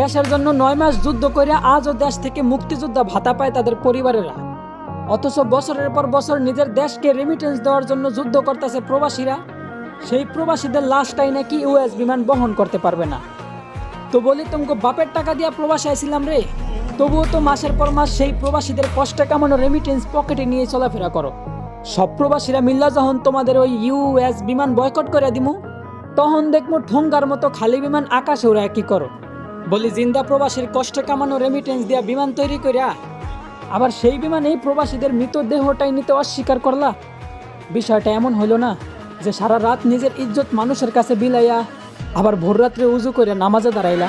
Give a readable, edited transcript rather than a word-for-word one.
দেশের জন্য 9 মাস যুদ্ধ করে আজও দেশ থেকে মুক্তিযোদ্ধা ভাতা পায় তাদের পরিবারেরা। অথচ বছরের পর বছর নিজের দেশকে রেমিটেন্স দেওয়ার জন্য যুদ্ধ করতেছে প্রবাসীরা। সেই প্রবাসীদের লাশটাই নাকি ইউএস বিমান বহন করতে পারবে না। তো বলি, তোমাকে বাপের টাকা দিয়া প্রবাসী আইছিলাম রে, তবুও তো মাসের পর মাস সেই প্রবাসীদের কষ্টে কামানো রেমিটেন্স পকেটে নিয়ে চলাফেরা করো। সব প্রবাসীরা মিল্লা যখন তোমাদের ওই ইউএস বিমান বয়কট করে দিমু, তখন দেখবো ঠোঙ্গার মতো খালি বিমান আকাশে ওরা কি করো। বলি, জিন্দা প্রবাসীর কষ্টে কামানো রেমিটেন্স দিয়া বিমান তৈরি করিয়া আবার সেই বিমানেই প্রবাসীদের মৃতদেহটাই নিতে অস্বীকার করলা। বিষয়টা এমন হলো না যে সারা রাত নিজের ইজ্জত মানুষের কাছে বিলাইয়া আবার ভোর রাত্রে উজু করে নামাজে দাঁড়াইলা।